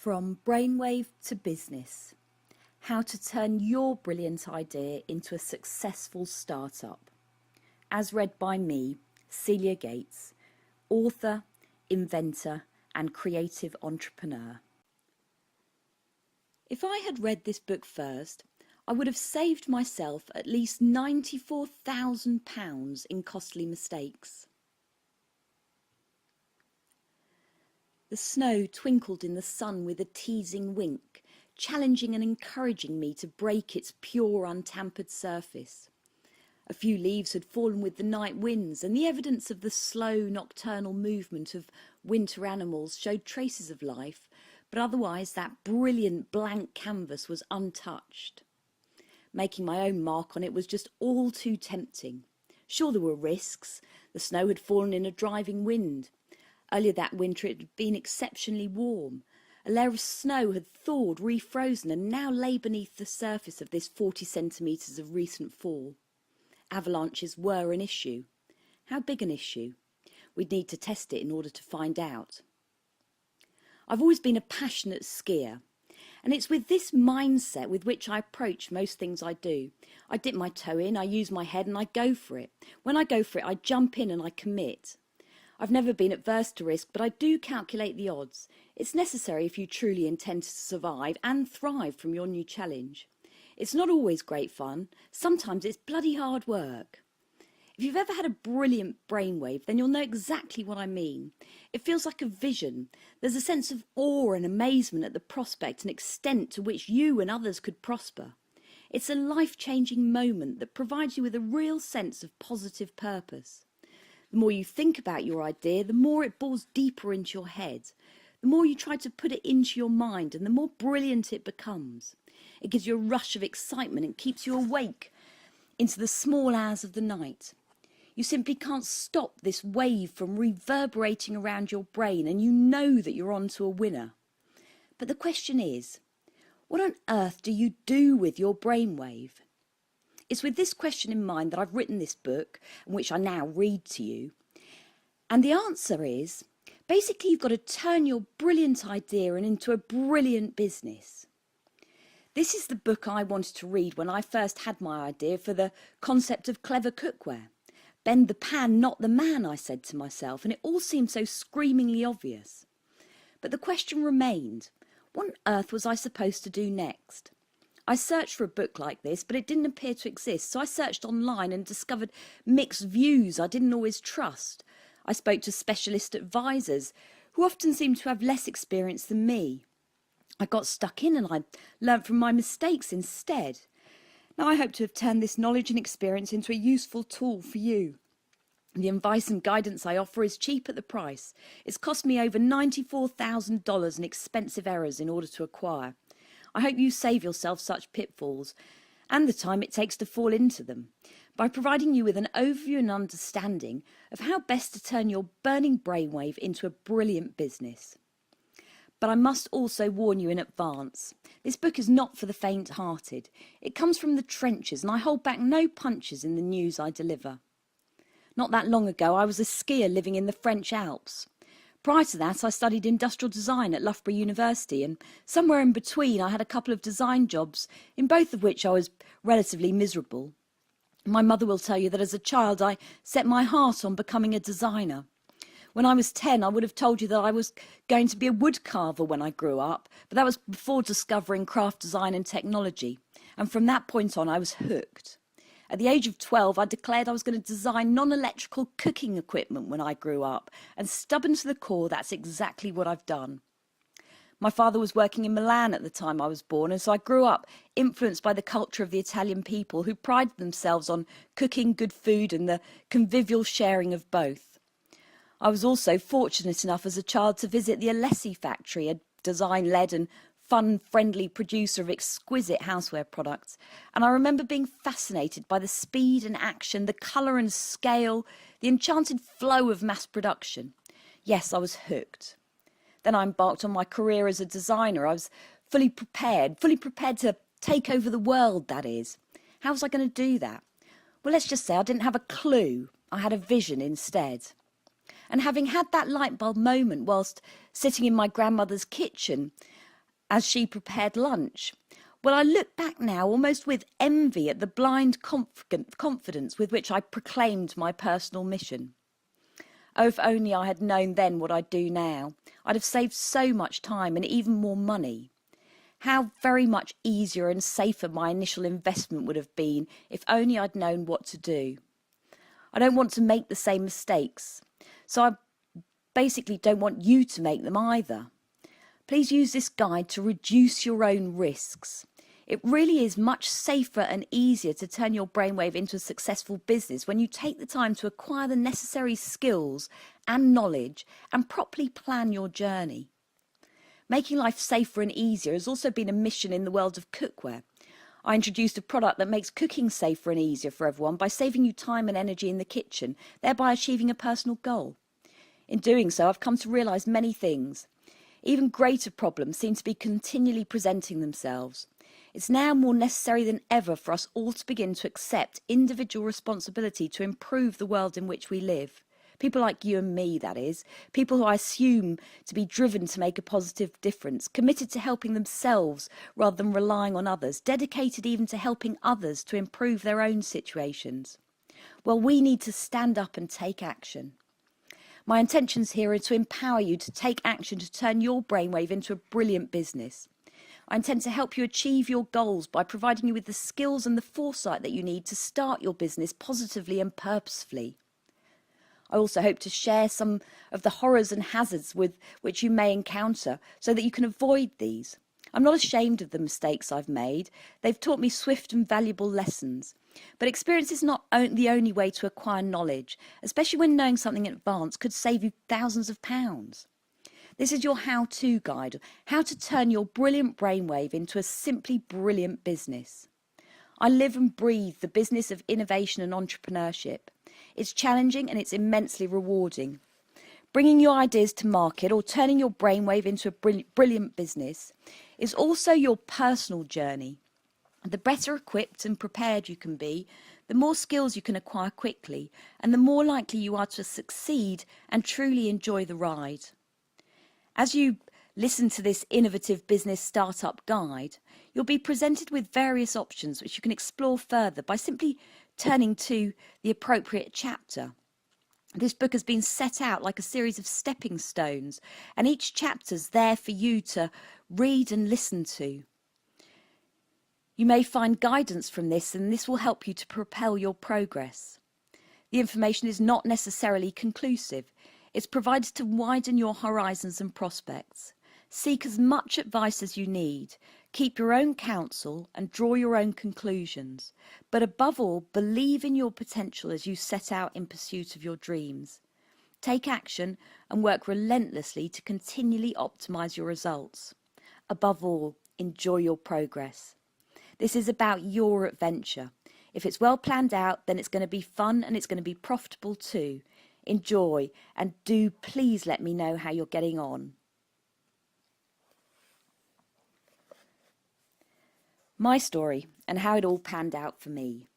From Brainwave to Business, how to turn your brilliant idea into a successful startup. As read by me, Celia Gates, author, inventor and creative entrepreneur. If I had read this book first, I would have saved myself at least £94,000 in costly mistakes. The snow twinkled in the sun with a teasing wink, challenging and encouraging me to break its pure, untampered surface. A few leaves had fallen with the night winds, and the evidence of the slow nocturnal movement of winter animals showed traces of life, but otherwise that brilliant blank canvas was untouched. Making my own mark on it was just all too tempting. Sure, there were risks. The snow had fallen in a driving wind. Earlier that winter it had been exceptionally warm. A layer of snow had thawed, refrozen, and now lay beneath the surface of this 40 centimetres of recent fall. Avalanches were an issue. How big an issue? We'd need to test it in order to find out. I've always been a passionate skier, and it's with this mindset with which I approach most things I do. I dip my toe in, I use my head, and I go for it. When I go for it, I jump in and I commit. I've never been adverse to risk, but I do calculate the odds. It's necessary if you truly intend to survive and thrive from your new challenge. It's not always great fun. Sometimes it's bloody hard work. If you've ever had a brilliant brainwave, then you'll know exactly what I mean. It feels like a vision. There's a sense of awe and amazement at the prospect and extent to which you and others could prosper. It's a life-changing moment that provides you with a real sense of positive purpose. The more you think about your idea, the more it bores deeper into your head. The more you try to put it into your mind, and the more brilliant it becomes. It gives you a rush of excitement and keeps you awake into the small hours of the night. You simply can't stop this wave from reverberating around your brain, and you know that you're on to a winner. But the question is, what on earth do you do with your brainwave? It's with this question in mind that I've written this book, which I now read to you. And the answer is, basically you've got to turn your brilliant idea into a brilliant business. This is the book I wanted to read when I first had my idea for the concept of clever cookware. Bend the pan, not the man, I said to myself, and it all seemed so screamingly obvious. But the question remained, what on earth was I supposed to do next? I searched for a book like this, but it didn't appear to exist, so I searched online and discovered mixed views I didn't always trust. I spoke to specialist advisors, who often seemed to have less experience than me. I got stuck in and I learnt from my mistakes instead. Now I hope to have turned this knowledge and experience into a useful tool for you. The advice and guidance I offer is cheap at the price. It's cost me over $94,000 in expensive errors in order to acquire. I hope you save yourself such pitfalls and the time it takes to fall into them by providing you with an overview and understanding of how best to turn your burning brainwave into a brilliant business. But I must also warn you in advance, this book is not for the faint-hearted. It comes from the trenches and I hold back no punches in the news I deliver. Not that long ago I was a skier living in the French Alps. Prior to that, I studied industrial design at Loughborough University, and somewhere in between I had a couple of design jobs, in both of which I was relatively miserable. My mother will tell you that as a child I set my heart on becoming a designer. When I was 10, I would have told you that I was going to be a woodcarver when I grew up, but that was before discovering craft design and technology, and from that point on I was hooked. At the age of 12, I declared I was going to design non-electrical cooking equipment when I grew up, and stubborn to the core, that's exactly what I've done. My father was working in Milan at the time I was born, and so I grew up influenced by the culture of the Italian people who prided themselves on cooking good food and the convivial sharing of both. I was also fortunate enough as a child to visit the Alessi factory, a design-led and fun-friendly producer of exquisite houseware products, and I remember being fascinated by the speed and action, the colour and scale, the enchanted flow of mass production. Yes, I was hooked. Then I embarked on my career as a designer. I was fully prepared to take over the world, that is. How was I going to do that? Well, let's just say I didn't have a clue. I had a vision instead. And having had that light bulb moment whilst sitting in my grandmother's kitchen, as she prepared lunch. Well, I look back now almost with envy at the blind confidence with which I proclaimed my personal mission. Oh, if only I had known then what I do now. I'd have saved so much time and even more money. How very much easier and safer my initial investment would have been if only I'd known what to do. I don't want to make the same mistakes, so I basically don't want you to make them either. Please use this guide to reduce your own risks. It really is much safer and easier to turn your brainwave into a successful business when you take the time to acquire the necessary skills and knowledge and properly plan your journey. Making life safer and easier has also been a mission in the world of cookware. I introduced a product that makes cooking safer and easier for everyone by saving you time and energy in the kitchen, thereby achieving a personal goal. In doing so, I've come to realise many things. Even greater problems seem to be continually presenting themselves. It's now more necessary than ever for us all to begin to accept individual responsibility to improve the world in which we live. People like you and me, that is. People who I assume to be driven to make a positive difference, committed to helping themselves rather than relying on others, dedicated even to helping others to improve their own situations. Well, we need to stand up and take action. My intentions here are to empower you to take action to turn your brainwave into a brilliant business. I intend to help you achieve your goals by providing you with the skills and the foresight that you need to start your business positively and purposefully. I also hope to share some of the horrors and hazards with which you may encounter so that you can avoid these. I'm not ashamed of the mistakes I've made. They've taught me swift and valuable lessons. But experience is not the only way to acquire knowledge, especially when knowing something in advance could save you thousands of pounds. This is your how-to guide, how to turn your brilliant brainwave into a simply brilliant business. I live and breathe the business of innovation and entrepreneurship. It's challenging and it's immensely rewarding. Bringing your ideas to market or turning your brainwave into a brilliant business is also your personal journey. The better equipped and prepared you can be, the more skills you can acquire quickly, and the more likely you are to succeed and truly enjoy the ride. As you listen to this innovative business startup guide, you'll be presented with various options which you can explore further by simply turning to the appropriate chapter. This book has been set out like a series of stepping stones, and each chapter's there for you to read and listen to. You may find guidance from this, and this will help you to propel your progress. The information is not necessarily conclusive. It's provided to widen your horizons and prospects. Seek as much advice as you need. Keep your own counsel and draw your own conclusions. But above all, believe in your potential as you set out in pursuit of your dreams. Take action and work relentlessly to continually optimize your results. Above all, enjoy your progress. This is about your adventure. If it's well planned out, then it's going to be fun and it's going to be profitable too. Enjoy, and do please let me know how you're getting on. My story and how it all panned out for me.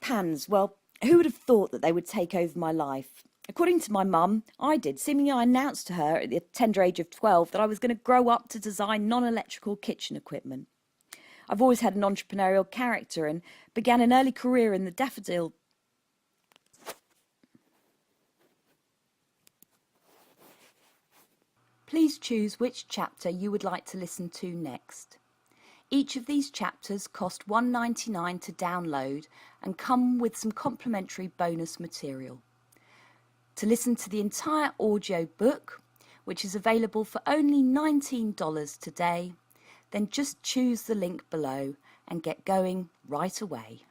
Pans, well, who would have thought that they would take over my life? According to my mum, I did. Seemingly I announced to her at the tender age of 12 that I was going to grow up to design non-electrical kitchen equipment. I've always had an entrepreneurial character and began an early career in the daffodil. Please choose which chapter you would like to listen to next. Each of these chapters cost $1.99 to download and come with some complimentary bonus material. To listen to the entire audio book, which is available for only $19 today, then just choose the link below and get going right away.